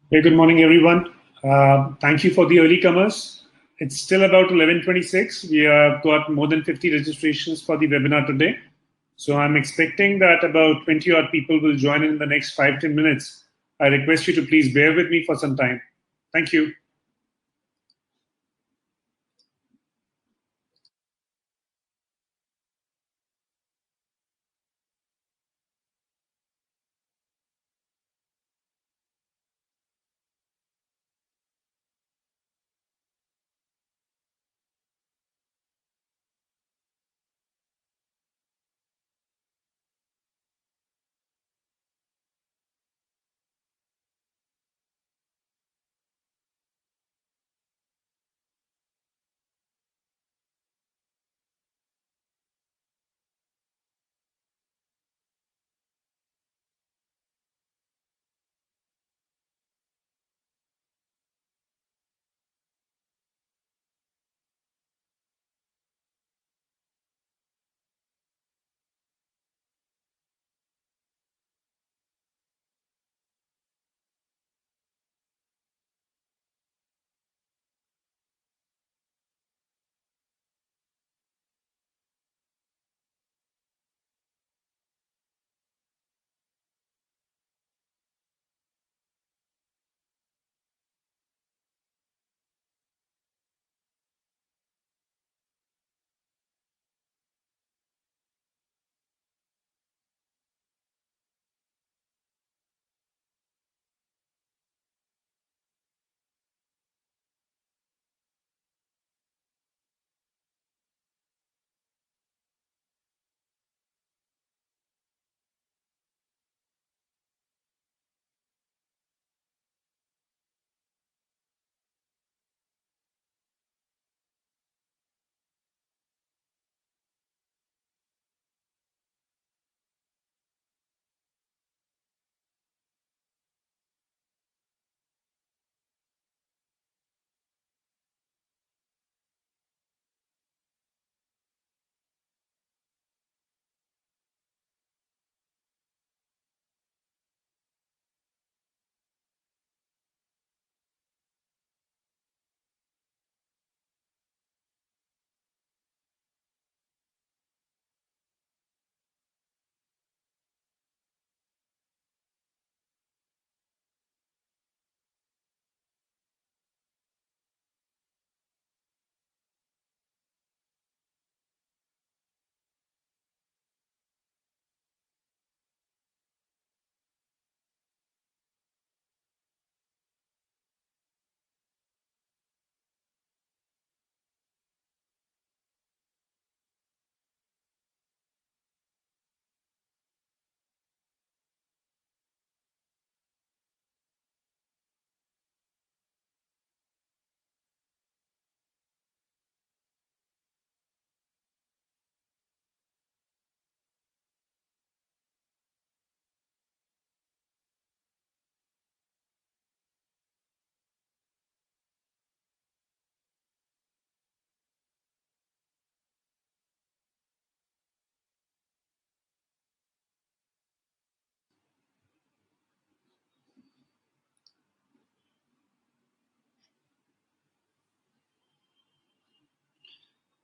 Hey, good morning, everyone. Thank you for the early comers. It's still about 11:26. We have got more than 50 registrations for the webinar today. So I'm expecting that about 20 odd people will join in the next 5-10 minutes. I request you to please bear with me for some time. Thank you.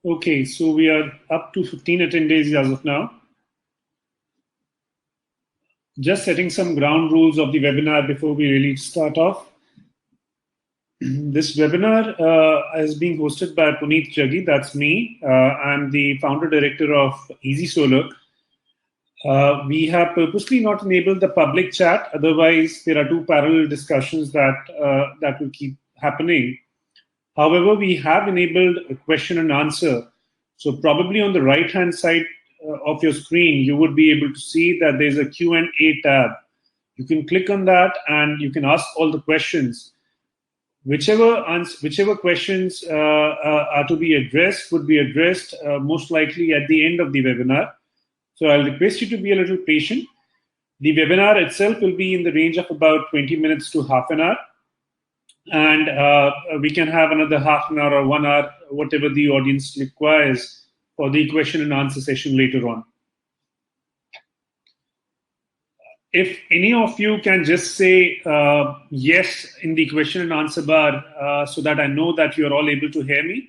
Okay, so we are up to 15 attendees as of now. Just setting some ground rules of the webinar before we really start off. This webinar is being hosted by Puneet Jaggi, that's me. I'm the founder director of Easy Solar. We have purposely not enabled the public chat. Otherwise, there are two parallel discussions that will keep happening. However, we have enabled a question and answer. So probably on the right-hand side of your screen, you would be able to see that there's a Q&A tab. You can click on that and you can ask all the questions. Whichever questions are to be addressed would be addressed most likely at the end of the webinar. So I'll request you to be a little patient. The webinar itself will be in the range of about 20 minutes to half an hour. And we can have another half an hour or 1 hour, whatever the audience requires for the question and answer session later on. If any of you can just say yes in the question and answer bar so that I know that you're all able to hear me.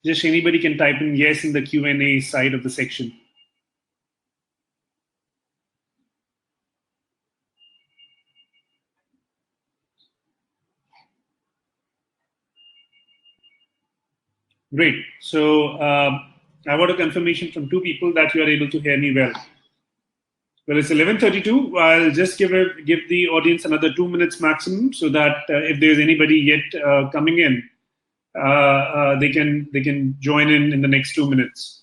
Just anybody can type in yes in the Q&A side of the section. Great. So I got a confirmation from 2 people that you are able to hear me well. Well, it's 11:32. I'll just give the audience another 2 minutes maximum, so that if there's anybody yet coming in, they can join in the next 2 minutes.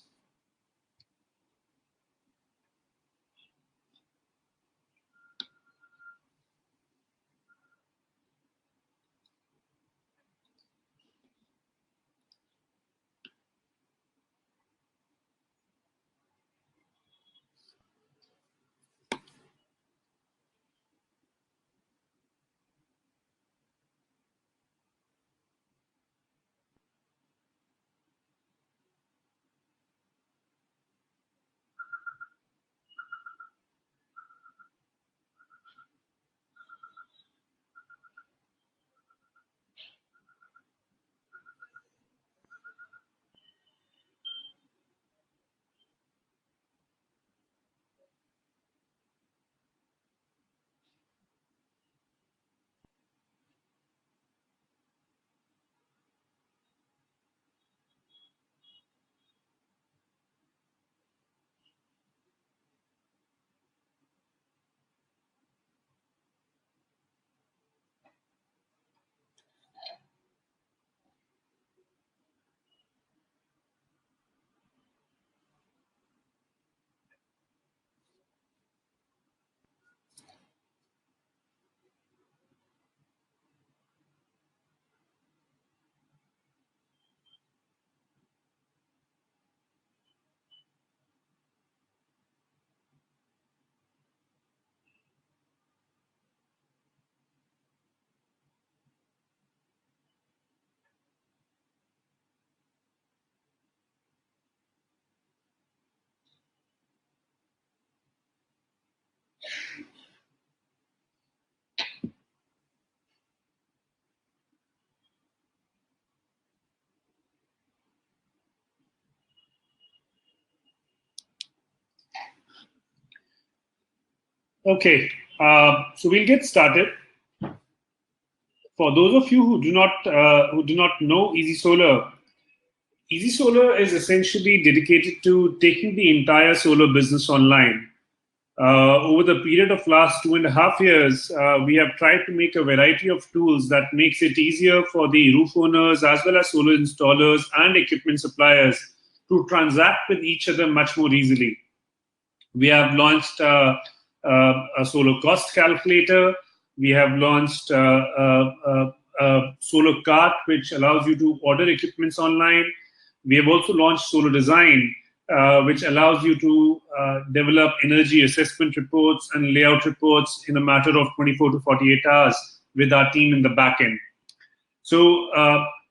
Okay, so we'll get started. For those of you who do not know Easy Solar is essentially dedicated to taking the entire solar business online. Over the period of last 2.5 years, we have tried to make a variety of tools that makes it easier for the roof owners as well as solar installers and equipment suppliers to transact with each other much more easily. We have launched a solar cost calculator. We have launched a solar cart, which allows you to order equipments online. We have also launched solar design, which allows you to develop energy assessment reports and layout reports in a matter of 24 to 48 hours with our team in the back end. So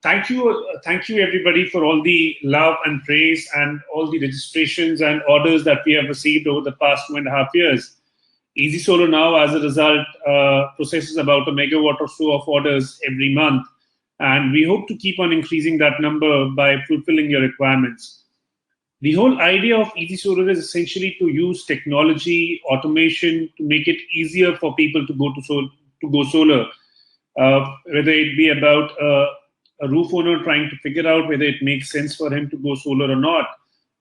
thank you everybody for all the love and praise and all the registrations and orders that we have received over the past 2.5 years. Easy Solar now, as a result, processes about 1 megawatt or so of orders every month. And we hope to keep on increasing that number by fulfilling your requirements. The whole idea of Easy Solar is essentially to use technology, automation to make it easier for people to go solar. Whether it be about a roof owner trying to figure out whether it makes sense for him to go solar or not,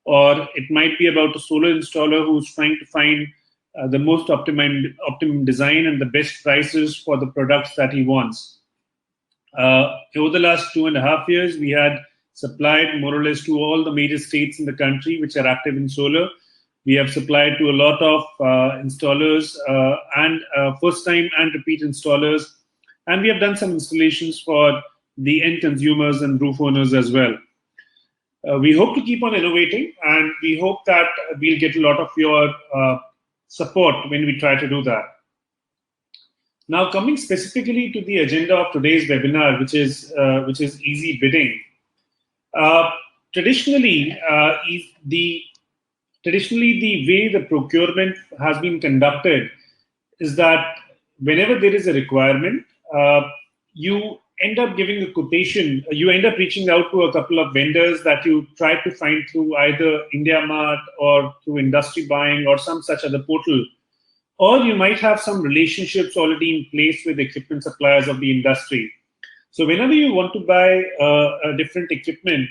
or it might be about a solar installer who's trying to find the most optimum design and the best prices for the products that he wants. Over the last 2.5 years, we had supplied more or less to all the major states in the country which are active in solar. We have supplied to a lot of installers and first-time and repeat installers. And we have done some installations for the end consumers and roof owners as well. We hope to keep on innovating, and we hope that we'll get a lot of your support when we try to do that. Now, coming specifically to the agenda of today's webinar, which is EzyBidding. Traditionally, the traditionally the way the procurement has been conducted is that whenever there is a requirement, you end up giving a quotation. You end up reaching out to a couple of vendors that you try to find through either IndiaMart or through industry buying or some such other portal. Or you might have some relationships already in place with equipment suppliers of the industry. So whenever you want to buy a different equipment,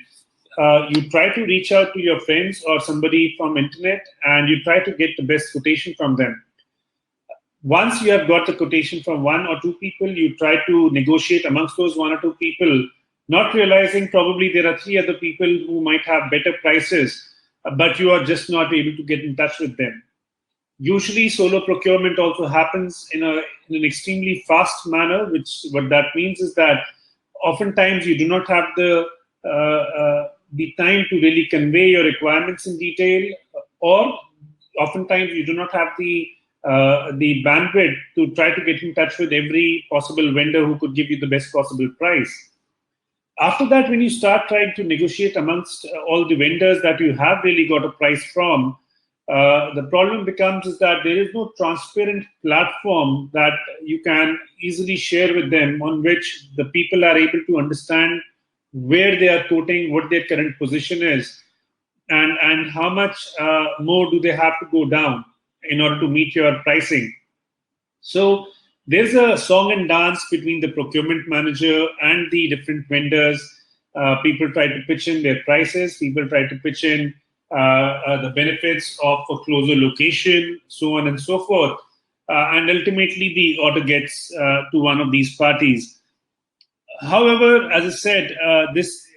you try to reach out to your friends or somebody from internet and you try to get the best quotation from them. Once you have got the quotation from one or two people, you try to negotiate amongst those one or two people, not realizing probably there are three other people who might have better prices, but you are just not able to get in touch with them. Usually solo procurement also happens in an extremely fast manner, which what that means is that oftentimes you do not have the time to really convey your requirements in detail, or oftentimes you do not have the bandwidth to try to get in touch with every possible vendor who could give you the best possible price. After that, when you start trying to negotiate amongst all the vendors that you have really got a price from, the problem becomes is that there is no transparent platform that you can easily share with them on which the people are able to understand where they are quoting, what their current position is, and how much more do they have to go down in order to meet your pricing. So there's a song and dance between the procurement manager and the different vendors. People try to pitch in their prices. People try to pitch in the benefits of a closer location, so on and so forth. And ultimately, the order gets to one of these parties. However, as I said,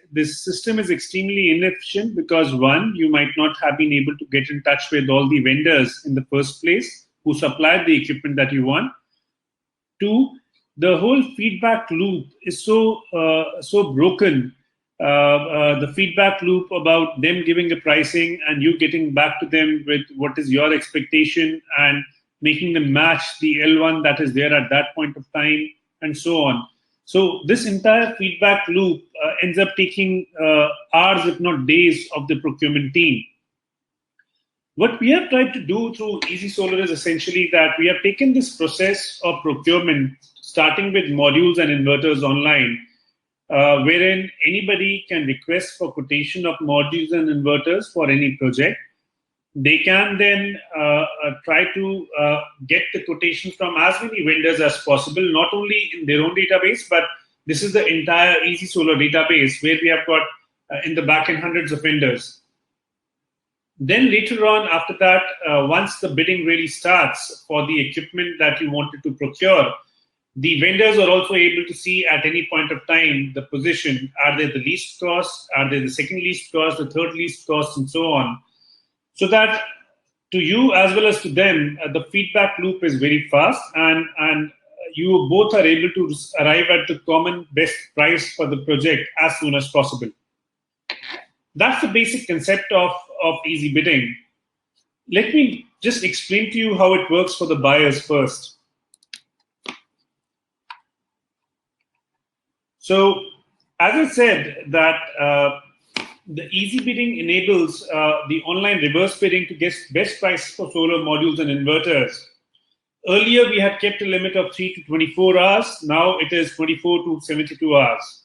this system is extremely inefficient because, one, you might not have been able to get in touch with all the vendors in the first place who supplied the equipment that you want. Two, the whole feedback loop is so broken. The feedback loop about them giving a pricing and you getting back to them with what is your expectation and making them match the L1 that is there at that point of time, and so on. So this entire feedback loop ends up taking hours, if not days, of the procurement team. What we have tried to do through Easy Solar is essentially that we have taken this process of procurement, starting with modules and inverters online, wherein anybody can request for quotation of modules and inverters for any project. They can then try to get the quotation from as many vendors as possible, not only in their own database, but this is the entire Easy Solar database where we have got in the back end hundreds of vendors. Then later on, after that, once the bidding really starts for the equipment that you wanted to procure, the vendors are also able to see at any point of time the position. Are they the least cost? Are they the second least cost, the third least cost, and so on? So that to you as well as to them, the feedback loop is very fast, and you both are able to arrive at the common best price for the project as soon as possible. That's the basic concept of EzyBidding. Let me just explain to you how it works for the buyers first. So, as I said, that the EzyBidding enables the online reverse bidding to get best prices for solar modules and inverters. Earlier, we had kept a limit of 3 to 24 hours. Now it is 24 to 72 hours.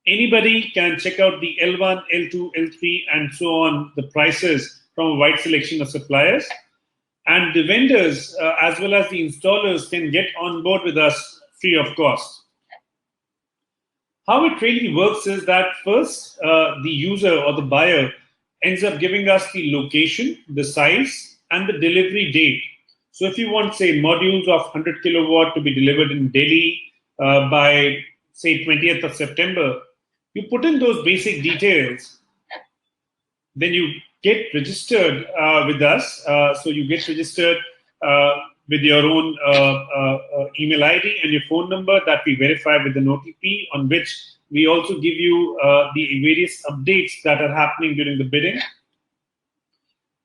Anybody can check out the L1, L2, L3, and so on, the prices from a wide selection of suppliers. And the vendors, as well as the installers, can get on board with us free of cost. How it really works is that first, the user or the buyer ends up giving us the location, the size, and the delivery date. So if you want, say, modules of 100 kilowatt to be delivered in Delhi by, say, 20th of September, you put in those basic details, then you get registered with us. So you get registered with your own email ID and your phone number that we verify with an OTP, on which we also give you the various updates that are happening during the bidding.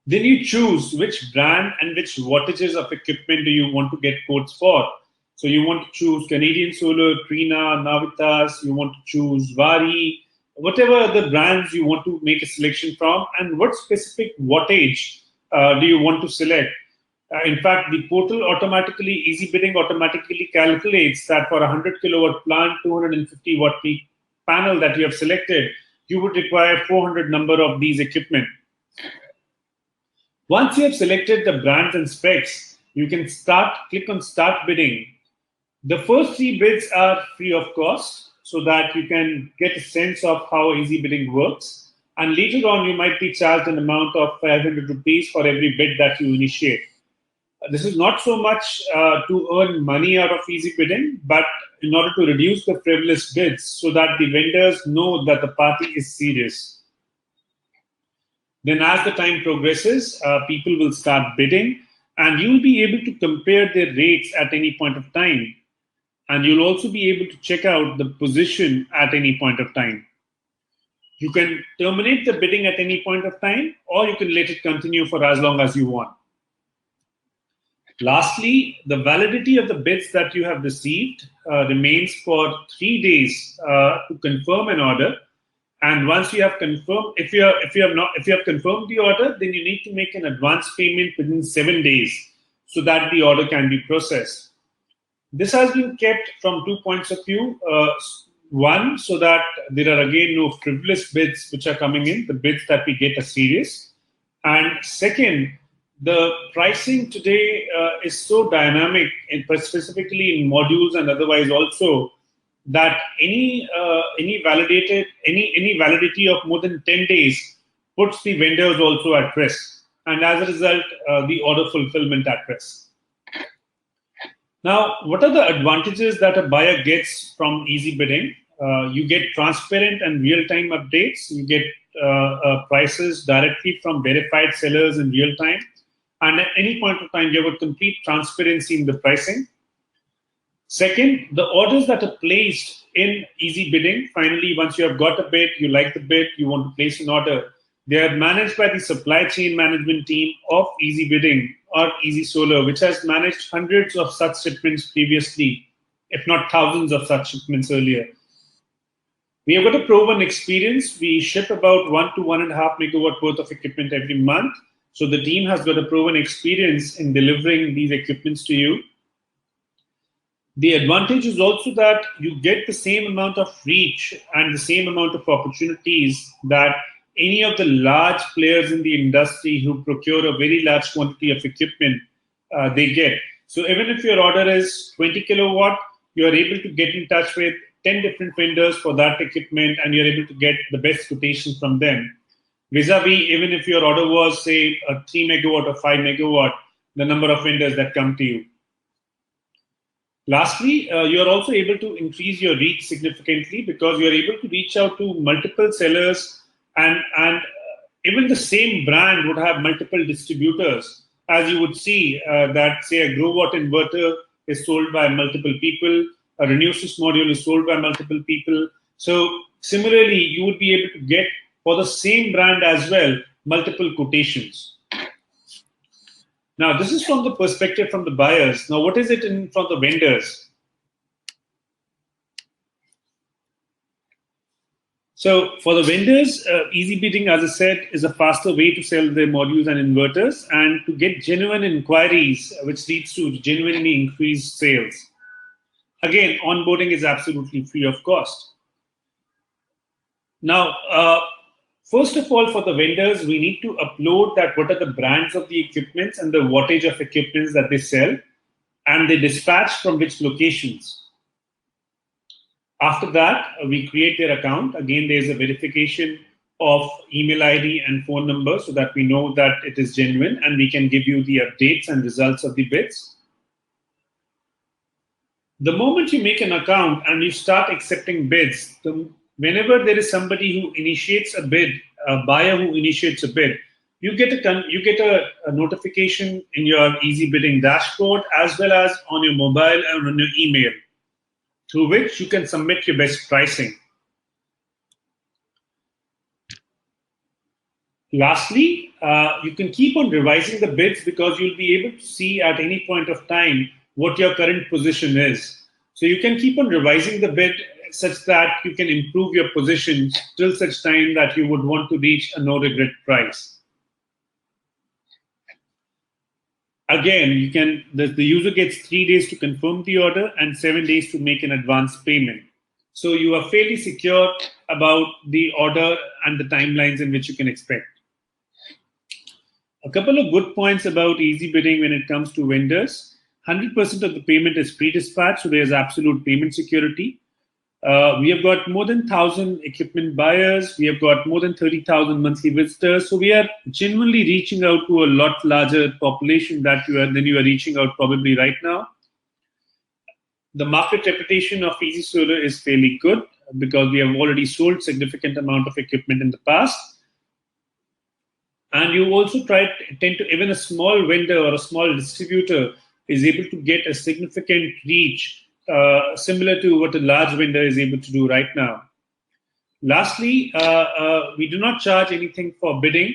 Then you choose which brand and which wattages of equipment do you want to get quotes for. So you want to choose Canadian Solar, Trina, Navitas, you want to choose Vari, whatever the brands you want to make a selection from, and what specific wattage do you want to select. In fact, the portal automatically, EzyBidding automatically calculates that for a 100 kilowatt plant, 250 watt peak panel that you have selected, you would require 400 number of these equipment. Once you have selected the brands and specs, you can click on Start Bidding. The first 3 bids are free of cost, so that you can get a sense of how EzyBidding works. And later on, you might be charged an amount of 500 rupees for every bid that you initiate. This is not so much to earn money out of EzyBidding, but in order to reduce the frivolous bids so that the vendors know that the party is serious. Then as the time progresses, people will start bidding, and you'll be able to compare their rates at any point of time. And you'll also be able to check out the position at any point of time. You can terminate the bidding at any point of time, or you can let it continue for as long as you want. Lastly, the validity of the bids that you have received remains for 3 days to confirm an order. And once you have confirmed, if you have confirmed the order, then you need to make an advance payment within 7 days so that the order can be processed. This has been kept from 2 points of view. One, so that there are again no frivolous bids which are coming in. The bids that we get are serious. And second, the pricing today is so dynamic, specifically in modules and otherwise also, that any validity of more than 10 days puts the vendors also at risk, and as a result, the order fulfillment at risk. Now, what are the advantages that a buyer gets from EzyBidding? You get transparent and real-time updates. You get prices directly from verified sellers in real time. And at any point of time, you have a complete transparency in the pricing. Second, the orders that are placed in EzyBidding, finally, once you have got a bid, you like the bid, you want to place an order, they are managed by the supply chain management team of EzyBidding or EzySolar, which has managed hundreds of such shipments previously, if not thousands of such shipments earlier. We have got a proven experience. We ship about 1 to 1.5 megawatt worth of equipment every month. So the team has got a proven experience in delivering these equipments to you. The advantage is also that you get the same amount of reach and the same amount of opportunities that any of the large players in the industry who procure a very large quantity of equipment, they get. So even if your order is 20 kilowatt, you are able to get in touch with 10 different vendors for that equipment, and you're able to get the best quotation from them. Vis-a-vis, even if your order was, say, a 3 megawatt or 5 megawatt, the number of vendors that come to you. Lastly, you're also able to increase your reach significantly because you're able to reach out to multiple sellers, and even the same brand would have multiple distributors. As you would see that, say, a grow watt inverter is sold by multiple people, a Renewasis module is sold by multiple people. So similarly, you would be able to get, for the same brand as well, multiple quotations. Now, this is from the perspective from the buyers. Now, what is it from the vendors? So for the vendors, EzyBidding, as I said, is a faster way to sell their modules and inverters and to get genuine inquiries, which leads to genuinely increased sales. Again, onboarding is absolutely free of cost. Now, first of all, for the vendors, we need to upload that what are the brands of the equipments and the wattage of equipments that they sell, and they dispatch from which locations. After that, we create their account. Again, there's a verification of email ID and phone number so that we know that it is genuine, and we can give you the updates and results of the bids. The moment you make an account and you start accepting bids, whenever there is somebody who initiates a bid, a buyer who initiates a bid, you get a notification in your EzyBidding dashboard as well as on your mobile and on your email, through which you can submit your best pricing. Lastly, you can keep on revising the bids because you'll be able to see at any point of time what your current position is. So you can keep on revising the bid such that you can improve your position till such time that you would want to reach a no-regret price. Again, the user gets 3 days to confirm the order and 7 days to make an advance payment. So you are fairly secure about the order and the timelines in which you can expect. A couple of good points about EzyBidding when it comes to vendors. 100% of the payment is pre-dispatched, so there's absolute payment security. We have got more than 1,000 equipment buyers. We have got more than 30,000 monthly visitors. So we are genuinely reaching out to a lot larger population than you are reaching out probably right now. The market reputation of Easy Solar is fairly good because we have already sold significant amount of equipment in the past. And you also tend to, even a small vendor or a small distributor is able to get a significant reach similar to what a large vendor is able to do right now. Lastly, we do not charge anything for bidding.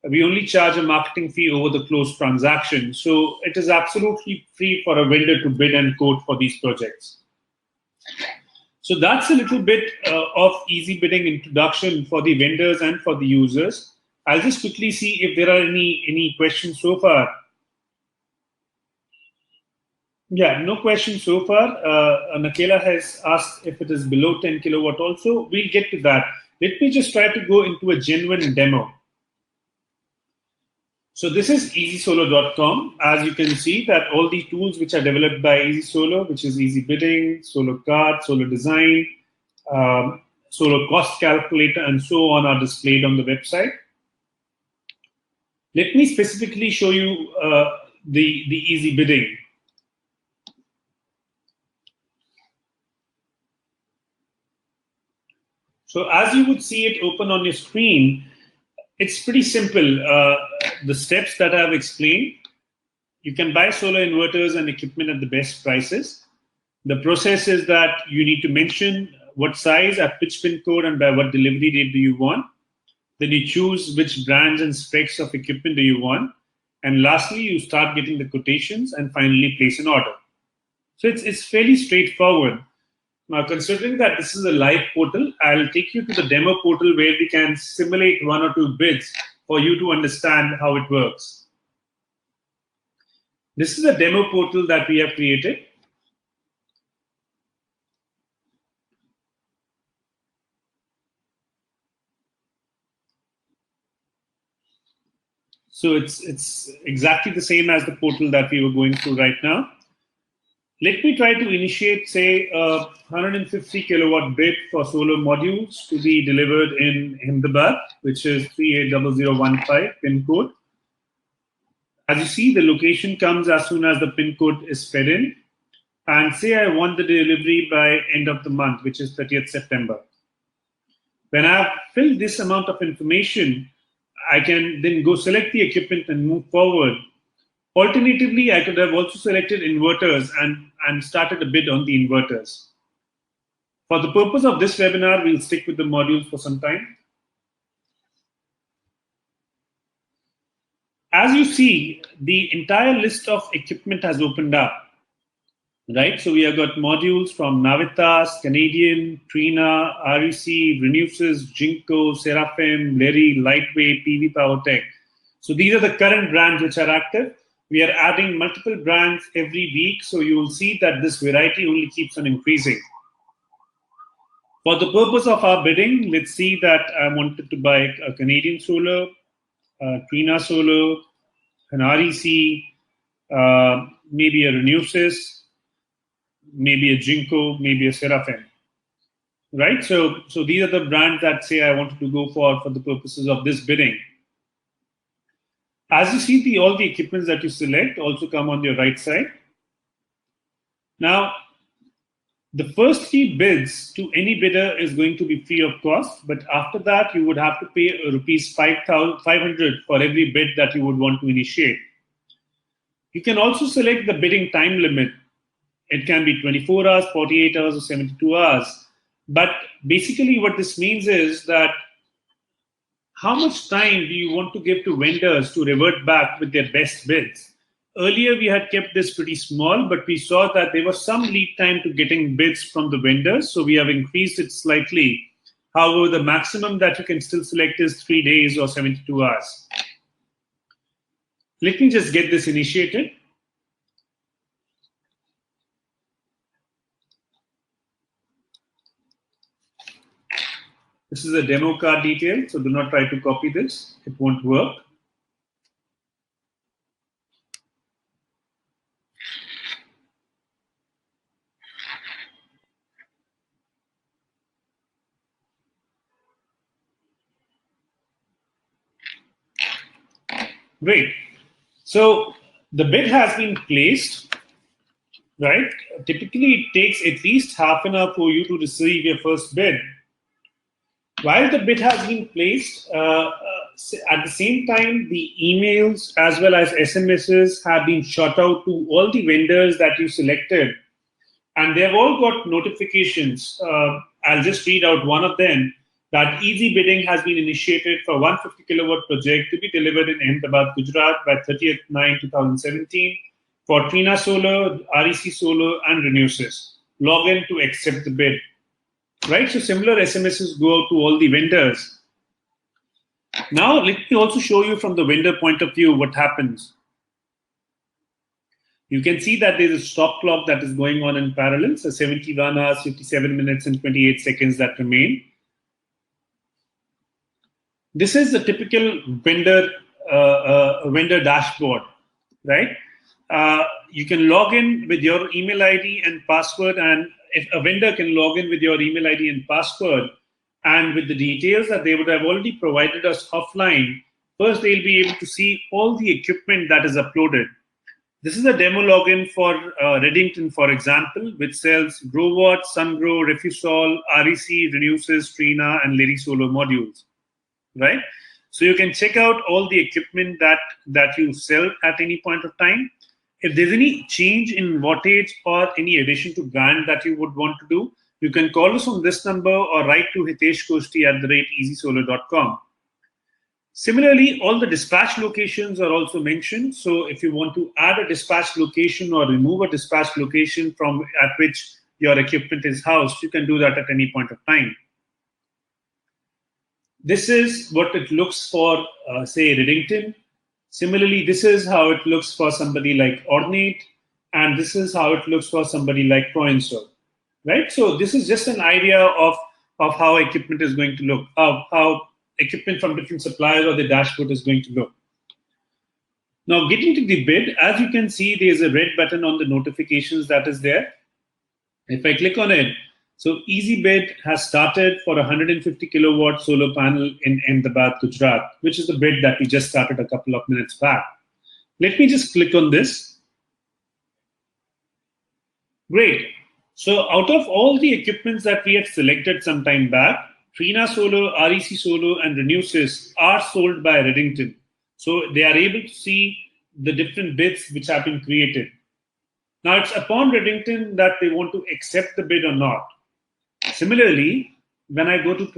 We only charge a marketing fee over the closed transaction. So it is absolutely free for a vendor to bid and quote for these projects. So that's a little bit of EzyBidding introduction for the vendors and for the users. I'll just quickly see if there are any questions so far. Yeah, no questions so far. Nakela has asked if it is below 10 kilowatt also. We'll get to that. Let me just try to go into a genuine demo. So this is EasySolar.com. As you can see that all the tools which are developed by Easy Solar, which is EzyBidding, Solar Card, Solar Design, Solar Cost Calculator, and so on are displayed on the website. Let me specifically show you the EzyBidding. So as you would see it open on your screen, it's pretty simple. The steps that I've explained, you can buy solar inverters and equipment at the best prices. The process is that you need to mention what size, at which pin code, and by what delivery date do you want. Then you choose which brands and specs of equipment do you want. And lastly, you start getting the quotations and finally place an order. So it's fairly straightforward. Now, considering that this is a live portal, I'll take you to the demo portal where we can simulate 1 or 2 bids for you to understand how it works. This is a demo portal that we have created. So it's exactly the same as the portal that we were going through right now. Let me try to initiate, say, a 150 kilowatt bid for solar modules to be delivered in Ahmedabad, which is 380015 pin code. As you see, the location comes as soon as the pin code is fed in. And say I want the delivery by end of the month, which is 30th September. When I've filled this amount of information, I can then go select the equipment and move forward. Alternatively, I could have also selected inverters and started a bid on the inverters. For the purpose of this webinar, we'll stick with the modules for some time. As you see, the entire list of equipment has opened up, right? So we have got modules from Navitas, Canadian, Trina, REC, Renewsys, Jinko, Seraphim, Leri, Lightweight, PV PowerTech. So these are the current brands which are active. We are adding multiple brands every week, so you will see that this variety only keeps on increasing. For the purpose of our bidding, let's see that I wanted to buy a Canadian Solar, Trina Solar, an REC, maybe a Renewsys, maybe a Jinko, maybe a Seraphim. Right? So these are the brands that say I wanted to go for the purposes of this bidding. As you see, all the equipments that you select also come on your right side. Now, the first 3 bids to any bidder is going to be free of cost, but after that, you would have to pay rupees 500 for every bid that you would want to initiate. You can also select the bidding time limit. It can be 24 hours, 48 hours, or 72 hours. But basically, what this means is that how much time do you want to give to vendors to revert back with their best bids? Earlier, we had kept this pretty small, but we saw that there was some lead time to getting bids from the vendors, so we have increased it slightly. However, the maximum that you can still select is 3 days or 72 hours. Let me just get this initiated. This is a demo card detail, so do not try to copy this. It won't work. Great. So the bid has been placed, right? Typically, it takes at least half an hour for you to receive your first bid. While the bid has been placed, at the same time, the emails as well as SMSs have been shot out to all the vendors that you selected. And they've all got notifications. I'll just read out one of them, that EzyBidding has been initiated for 150 kilowatt project to be delivered in Ahmedabad, Gujarat by 30th 9/2017 for Trina Solar, REC Solar, and Renewsys. Log in to accept the bid. Right, so similar SMSs go out to all the vendors. Now, let me also show you from the vendor point of view what happens. You can see that there's a stop clock that is going on in parallel, so 71 hours, 57 minutes, and 28 seconds that remain. This is the typical vendor dashboard, right? You can log in with your email ID and password, and if a vendor can log in with your email ID and password, and with the details that they would have already provided us offline, first they'll be able to see all the equipment that is uploaded. This is a demo login for Redington, for example, which sells GrowWatt, SunGrow, Refusol, REC, Renewsys, Trina, and Lady Solar modules, right? So you can check out all the equipment that you sell at any point of time. If there's any change in wattage or any addition to brand that you would want to do, you can call us on this number or write to hiteshkosti@easysolar.com. Similarly, all the dispatch locations are also mentioned. So if you want to add a dispatch location or remove a dispatch location from at which your equipment is housed, you can do that at any point of time. This is what it looks for, say, Redington. Similarly, this is how it looks for somebody like Ornate, and this is how it looks for somebody like Proinso, right? So this is just an idea of how equipment is going to look, how equipment from different suppliers or the dashboard is going to look. Now, getting to the bid, as you can see, there's a red button on the notifications that is there. If I click on it, so EzyBid has started for a 150 kilowatt solar panel in Ahmedabad, Gujarat, which is the bid that we just started a couple of minutes back. Let me just click on this. Great. So out of all the equipments that we had selected some time back, Trina Solar, REC Solar, and Renewsys are sold by Redington. So they are able to see the different bids which have been created. Now it's upon Redington that they want to accept the bid or not. Similarly, when I go to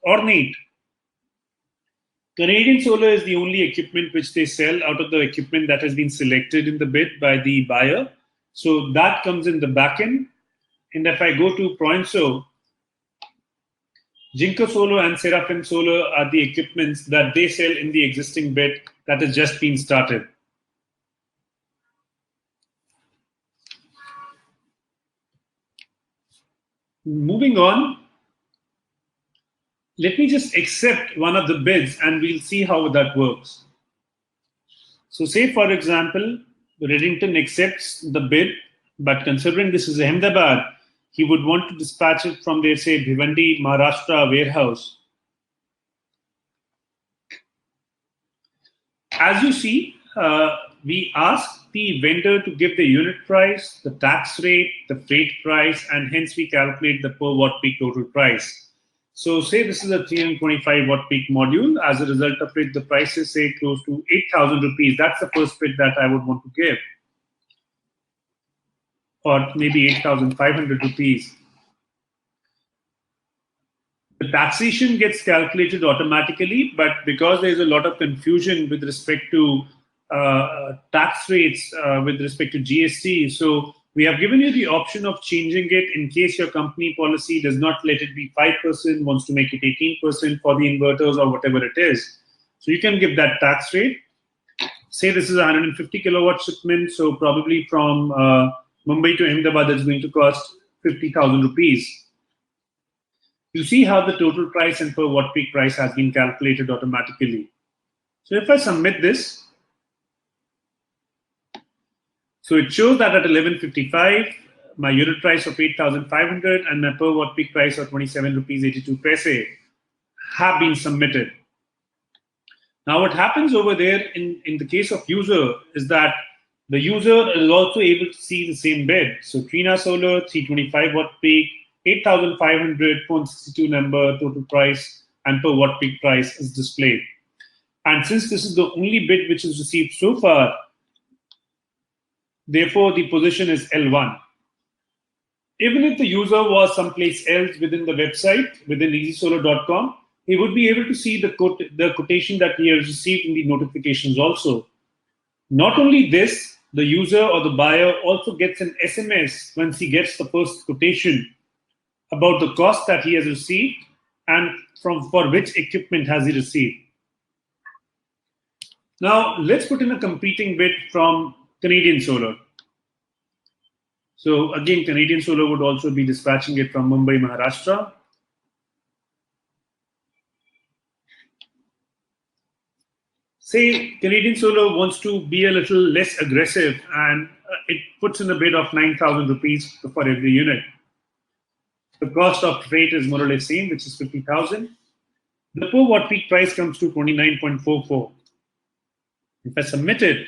Ornate, Canadian Solar is the only equipment which they sell out of the equipment that has been selected in the bid by the buyer. So that comes in the back end. And if I go to Proinso, Jinko Solar and Seraphim Solar are the equipments that they sell in the existing bid that has just been started. Moving on, let me just accept one of the bids and we'll see how that works. So say, for example, Redington accepts the bid, but considering this is Ahmedabad, he would want to dispatch it from their, say, Bhiwandi, Maharashtra warehouse. As you see, we ask the vendor to give the unit price, the tax rate, the freight price, and hence we calculate the per watt peak total price. So say this is a 325 watt peak module. As a result of it, the price is, say, close to 8,000 rupees. That's the first bid that I would want to give. Or maybe 8,500 rupees. The taxation gets calculated automatically, but because there is a lot of confusion with respect to tax rates with respect to GST. So we have given you the option of changing it in case your company policy does not let it be 5%, wants to make it 18% for the inverters or whatever it is. So you can give that tax rate. Say this is a 150 kilowatt shipment, so probably from Mumbai to Ahmedabad, it's going to cost 50,000 rupees. You see how the total price and per watt peak price has been calculated automatically. So if I submit this, so it shows that at 11:55, my unit price of 8,500 and my per watt peak price of 27 rupees 82 paise have been submitted. Now what happens over there in the case of user is that the user is also able to see the same bid. So Trina Solar, 325 watt peak, 8,500, 462 number, total price, and per watt peak price is displayed. And since this is the only bid which is received so far, therefore the position is L1. Even if the user was someplace else within the website, within EzySolar.com, he would be able to see the quotation that he has received in the notifications also. Not only this, the user or the buyer also gets an SMS once he gets the first quotation about the cost that he has received and for which equipment has he received. Now, let's put in a competing bid from Canadian Solar. So again, Canadian Solar would also be dispatching it from Mumbai, Maharashtra. Say Canadian Solar wants to be a little less aggressive and it puts in a bid of 9,000 rupees for every unit. The cost of freight is more or less same, which is 50,000. The per watt peak price comes to 29.44. If I submit it,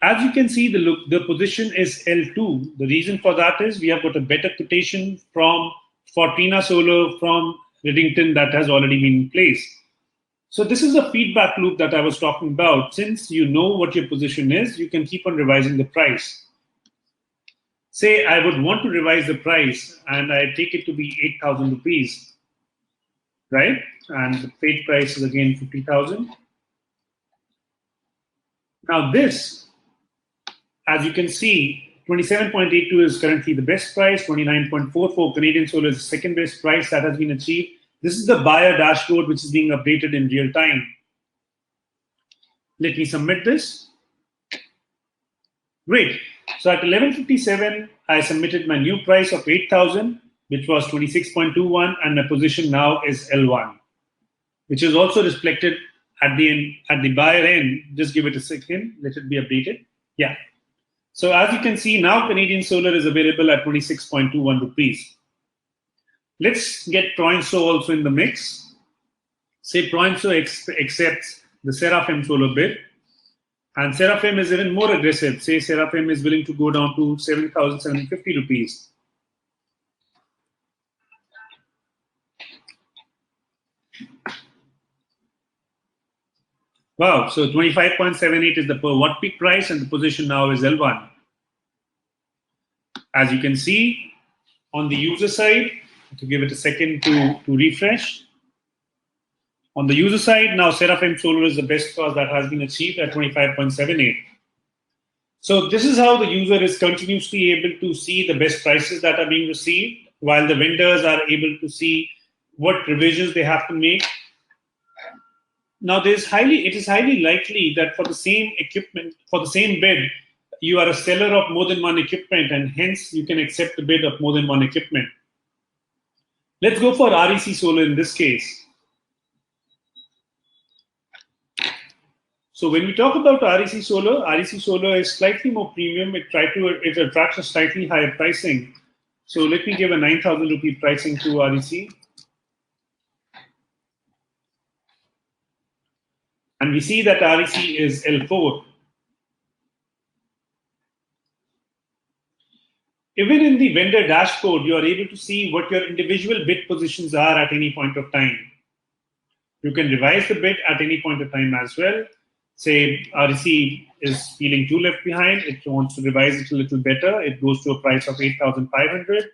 as you can see, the position is L2. The reason for that is we have got a better quotation for Trina Solar from Redington that has already been in place. So this is a feedback loop that I was talking about. Since you know what your position is, you can keep on revising the price. Say I would want to revise the price and I take it to be 8,000 rupees, right? And the paid price is again 50,000. Now this, as you can see, 27.82 is currently the best price, 29.44 Canadian Solar is the second best price that has been achieved. This is the buyer dashboard which is being updated in real time. Let me submit this. Great. So at 11:57, I submitted my new price of 8,000, which was 26.21, and my position now is L1, which is also reflected at the buyer end. Just give it a second. Let it be updated. Yeah. So as you can see, now Canadian Solar is available at 26.21 rupees. Let's get Proinso also in the mix. Say Proinso accepts the Seraphim Solar bid. And Seraphim is even more aggressive. Say Seraphim is willing to go down to 7,750 rupees. Wow, so 25.78 is the per watt peak price and the position now is L1. As you can see, on the user side, to give it a second to refresh. On the user side, now Seraphim Solar is the best cost that has been achieved at 25.78. So this is how the user is continuously able to see the best prices that are being received, while the vendors are able to see what revisions they have to make. Now, it is highly likely that for the same equipment, for the same bid, you are a seller of more than one equipment, and hence you can accept the bid of more than one equipment. Let's go for REC Solar in this case. So when we talk about REC Solar is slightly more premium. It attracts a slightly higher pricing. So let me give a 9,000 rupee pricing to REC. And we see that REC is L4. Even in the vendor dashboard, you are able to see what your individual bid positions are at any point of time. You can revise the bid at any point of time as well. Say REC is feeling too left behind. It wants to revise it a little better. It goes to a price of 8,500.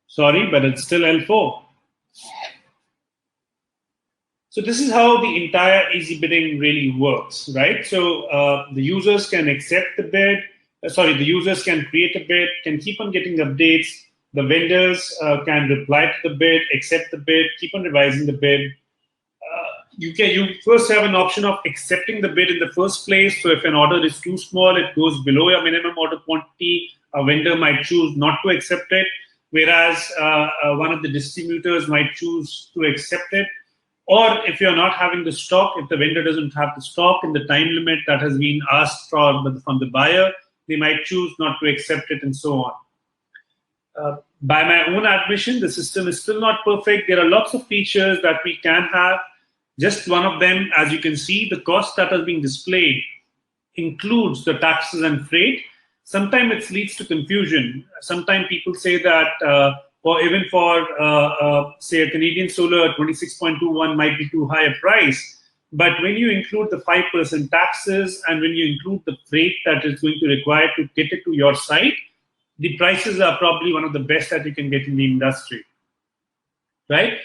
Sorry, but it's still L4. So this is how the entire EzyBidding really works, right? So the users can accept the bid. The users can create a bid, can keep on getting updates. The vendors can reply to the bid, accept the bid, keep on revising the bid. You first have an option of accepting the bid in the first place. So if an order is too small, it goes below your minimum order quantity. A vendor might choose not to accept it, whereas one of the distributors might choose to accept it. Or if you're not having the stock, if the vendor doesn't have the stock in the time limit that has been asked from the buyer, they might choose not to accept it and so on. By my own admission, the system is still not perfect. There are lots of features that we can have. Just one of them, as you can see, the cost that is being displayed includes the taxes and freight. Sometimes it leads to confusion. Sometimes people say that, or even for, say, a Canadian solar, 26.21 might be too high a price. But when you include the 5% taxes and when you include the freight that is going to require to get it to your site, the prices are probably one of the best that you can get in the industry, right?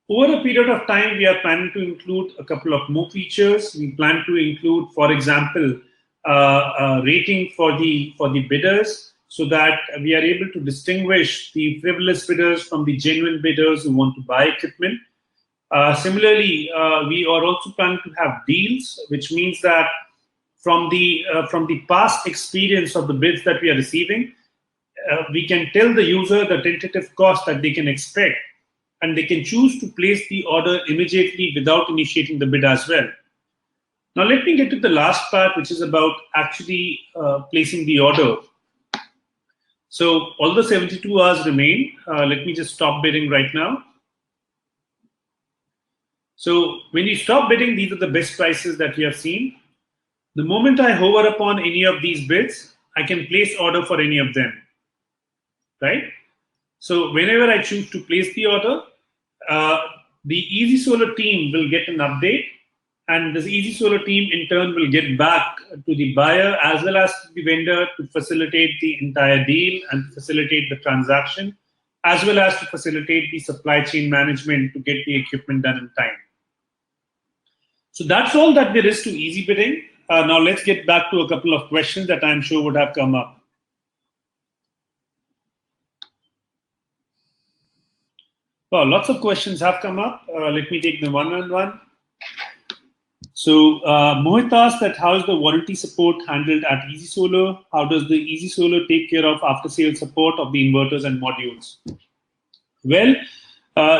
Over a period of time, we are planning to include a couple of more features. We plan to include, for example, a rating for the bidders, so that we are able to distinguish the frivolous bidders from the genuine bidders who want to buy equipment. Similarly, we are also planning to have deals, which means that from the past experience of the bids that we are receiving, we can tell the user the tentative cost that they can expect, and they can choose to place the order immediately without initiating the bid as well. Now, let me get to the last part, which is about actually placing the order. So, although 72 hours remain, let me just stop bidding right now. So, when you stop bidding, these are the best prices that you have seen. The moment I hover upon any of these bids, I can place order for any of them, right? So whenever I choose to place the order, the EzySolar team will get an update, and the EzySolar team in turn will get back to the buyer as well as to the vendor to facilitate the entire deal and facilitate the transaction, as well as to facilitate the supply chain management to get the equipment done in time. So that's all that there is to EzyBidding. Now let's get back to a couple of questions that I'm sure would have come up. Well, lots of questions have come up. Let me take them one on one. So Mohit asked that how is the warranty support handled at EzySolar? How does the EzySolar take care of after-sales support of the inverters and modules? Well,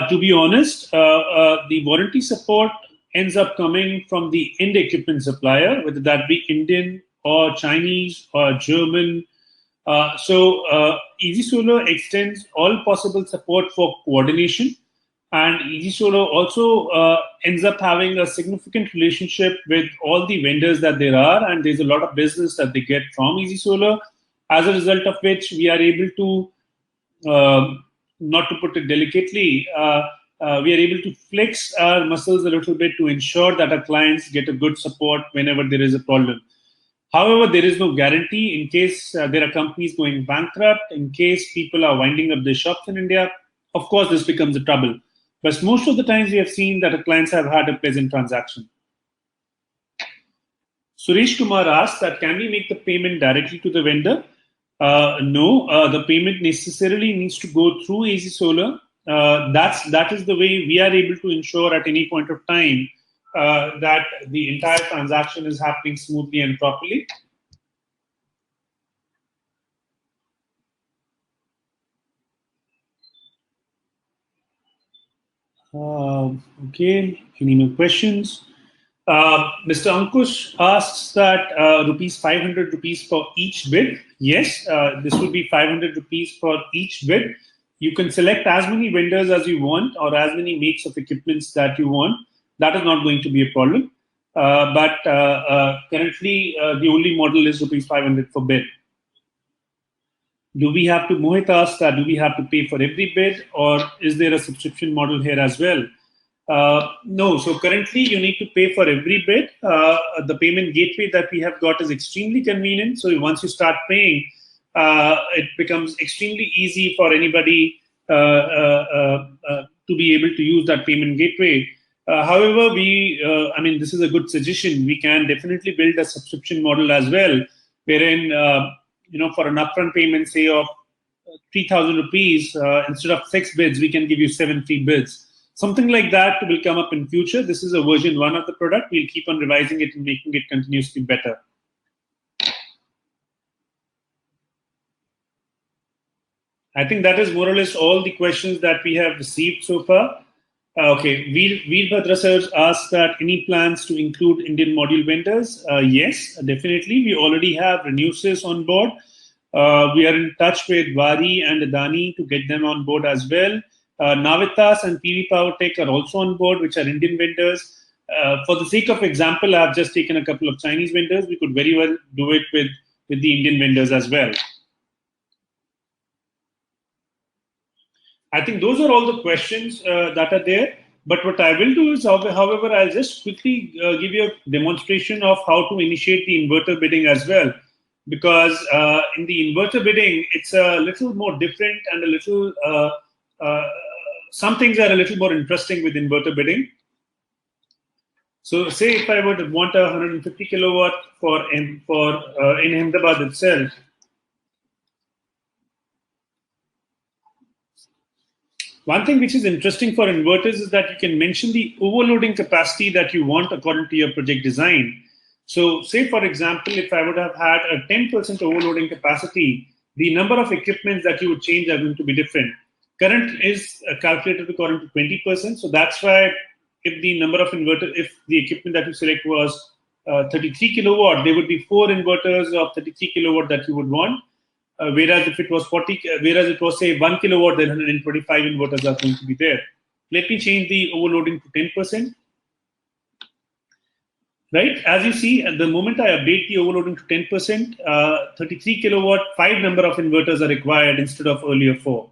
to be honest, the warranty support ends up coming from the end equipment supplier, whether that be Indian or Chinese or German. So EzySolar extends all possible support for coordination, and EzySolar also ends up having a significant relationship with all the vendors that there are, and there's a lot of business that they get from EzySolar, as a result of which we are able to, not to put it delicately, we are able to flex our muscles a little bit to ensure that our clients get a good support whenever there is a problem. However, there is no guarantee in case there are companies going bankrupt, in case people are winding up their shops in India. Of course, this becomes a trouble. But most of the times we have seen that our clients have had a pleasant transaction. Suresh Kumar asked that can we make the payment directly to the vendor? No, the payment necessarily needs to go through EzySolar. That is the way we are able to ensure at any point of time that the entire transaction is happening smoothly and properly. Okay, any more questions? Mr. Ankush asks that rupees 500 rupees for each bid. Yes, this would be 500 rupees for each bid. You can select as many vendors as you want or as many makes of equipments that you want. That is not going to be a problem. But currently, the only model is rupees 500 for bid. Do we have to, Mohit asked that, do we have to pay for every bid, or is there a subscription model here as well? No, so currently you need to pay for every bid. The payment gateway that we have got is extremely convenient. So once you start paying, it becomes extremely easy for anybody to be able to use that payment gateway. However, this is a good suggestion. We can definitely build a subscription model as well, wherein, for an upfront payment, say of 3,000 rupees, instead of 6 bids, we can give you 7 free bids. Something like that will come up in future. This is a version 1 of the product. We'll keep on revising it and making it continuously better. I think that is more or less all the questions that we have received so far. Okay, Veerbhadra sir asked that any plans to include Indian module vendors? Yes, definitely. We already have Renewsys on board. We are in touch with Vari and Adani to get them on board as well. Navitas and PV Power Tech are also on board, which are Indian vendors. For the sake of example, I've just taken a couple of Chinese vendors. We could very well do it with the Indian vendors as well. I think those are all the questions that are there. But what I will do is, however, I'll just quickly give you a demonstration of how to initiate the inverter bidding as well. Because in the inverter bidding, it's a little more different and a little, some things are a little more interesting with inverter bidding. So say if I would want a 150 kilowatt in Ahmedabad itself, one thing which is interesting for inverters is that you can mention the overloading capacity that you want according to your project design. So say, for example, if I would have had a 10% overloading capacity, the number of equipments that you would change are going to be different. Current is calculated according to 20%. So that's why if the equipment that you select was 33 kilowatt, there would be 4 inverters of 33 kilowatt that you would want. Whereas if it was say 1 kilowatt, then 125 inverters are going to be there. Let me change the overloading to 10%. Right, as you see, at the moment I update the overloading to 10%, 33 kilowatt, 5 number of inverters are required instead of earlier 4.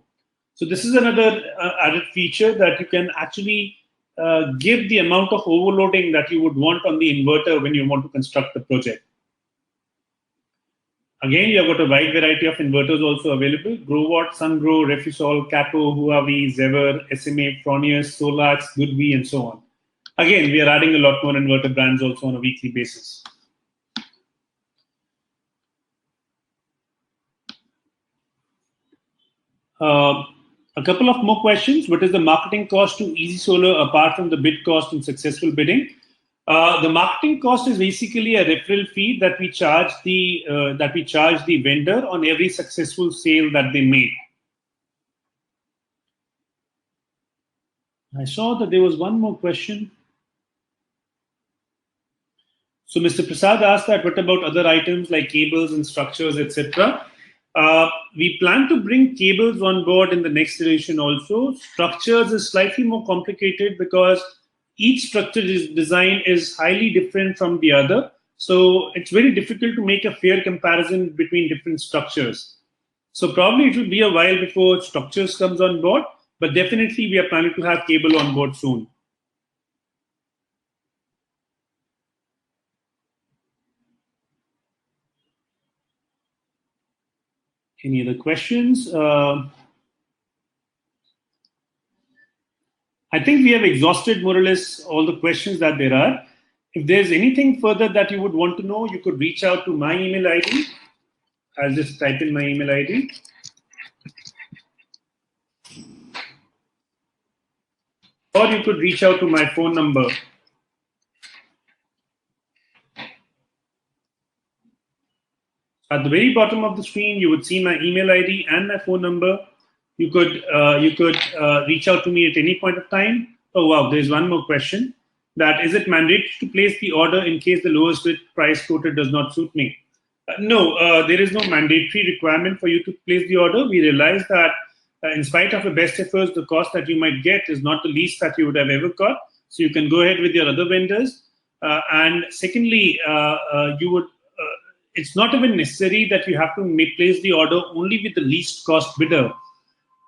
So this is another added feature that you can actually give the amount of overloading that you would want on the inverter when you want to construct the project. Again, you have got a wide variety of inverters also available: Growatt, SunGrow, Refusol, Cato, Huawei, Zever, SMA, Fronius, Solax, Goodby, and so on. Again, we are adding a lot more inverter brands also on a weekly basis. A couple of more questions. What is the marketing cost to Easy Solar apart from the bid cost in successful bidding? The marketing cost is basically a referral fee that we charge the vendor on every successful sale that they make. I saw that there was one more question. So Mr. Prasad asked that what about other items like cables and structures, etc. We plan to bring cables on board in the next iteration also. Structures is slightly more complicated because each structure design is highly different from the other. So it's very difficult to make a fair comparison between different structures. So probably it will be a while before structures comes on board, but definitely we are planning to have cable on board soon. Any other questions? I think we have exhausted more or less all the questions that there are. If there's anything further that you would want to know, you could reach out to my email ID. I'll just type in my email ID. Or you could reach out to my phone number. At the very bottom of the screen, you would see my email ID and my phone number. You could reach out to me at any point of time. Oh wow, there's one more question. That is it mandatory to place the order in case the lowest price quoted does not suit me? No, there is no mandatory requirement for you to place the order. We realize that in spite of your best efforts, the cost that you might get is not the least that you would have ever got. So you can go ahead with your other vendors. And secondly, it's not even necessary that you have to place the order only with the least cost bidder.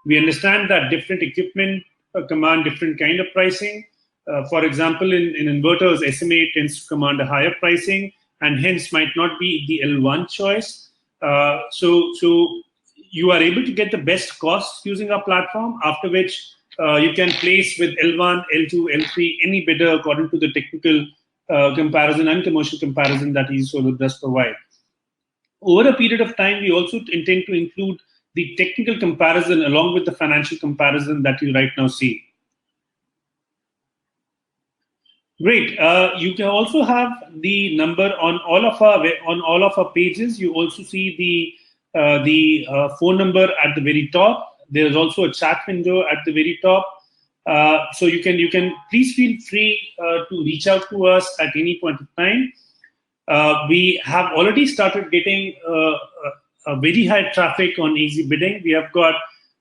We understand that different equipment command different kind of pricing. For example, in inverters, SMA tends to command a higher pricing and hence might not be the L1 choice. So you are able to get the best costs using our platform, after which you can place with L1, L2, L3, any bidder according to the technical comparison and commercial comparison that EzySolar does provide. Over a period of time, we also intend to include the technical comparison along with the financial comparison that you right now see. Great. You can also have the number on all of our pages. You also see the phone number at the very top. There is also a chat window at the very top. So you can please feel free to reach out to us at any point of time. We have already started getting a very high traffic on EzyBidding. We have got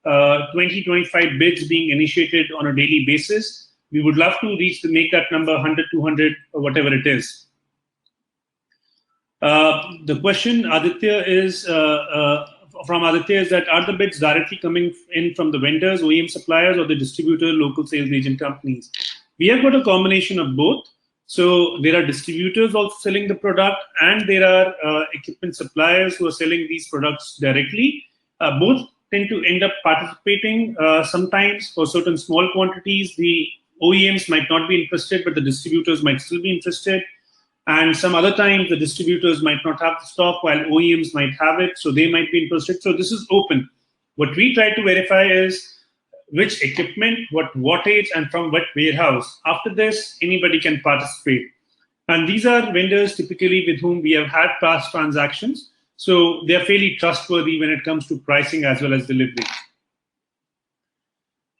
20-25 bids being initiated on a daily basis. We would love to make that number 100, 200, or whatever it is. The question, Aditya, is from Aditya is that are the bids directly coming in from the vendors, OEM suppliers, or the distributor, local sales agent companies? We have got a combination of both. So there are distributors also selling the product, and there are equipment suppliers who are selling these products directly. Both tend to end up participating. Sometimes for certain small quantities, the OEMs might not be interested, but the distributors might still be interested. And some other times, the distributors might not have the stock, while OEMs might have it, so they might be interested. So this is open. What we try to verify is which equipment, what wattage, and from what warehouse. After this, anybody can participate. And these are vendors typically with whom we have had past transactions. So they're fairly trustworthy when it comes to pricing as well as delivery.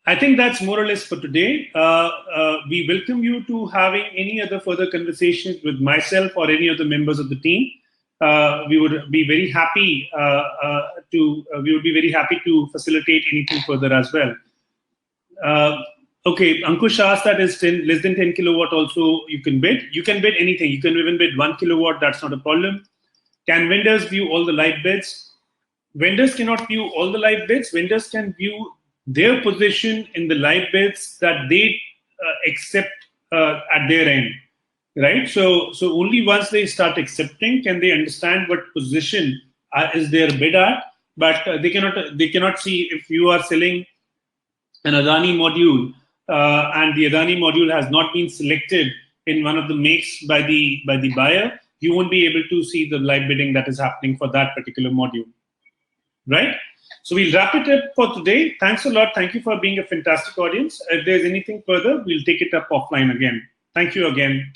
I think that's more or less for today. We welcome you to having any other further conversations with myself or any other members of the team. We would be very happy to facilitate anything further as well. Okay, Ankush asked that is less than 10 kilowatt also you can bid. You can bid anything. You can even bid 1 kilowatt. That's not a problem. Can vendors view all the live bids? Vendors cannot view all the live bids. Vendors can view their position in the live bids that they accept at their end, right? So only once they start accepting can they understand what position is their bid at. But they cannot see if you are selling an Adani module and the Adani module has not been selected in one of the makes by the buyer. You won't be able to see the live bidding that is happening for that particular module, right? So we'll wrap it up for today. Thanks a lot. Thank you for being a fantastic audience. If there's anything further, we'll take it up offline again. Thank you again.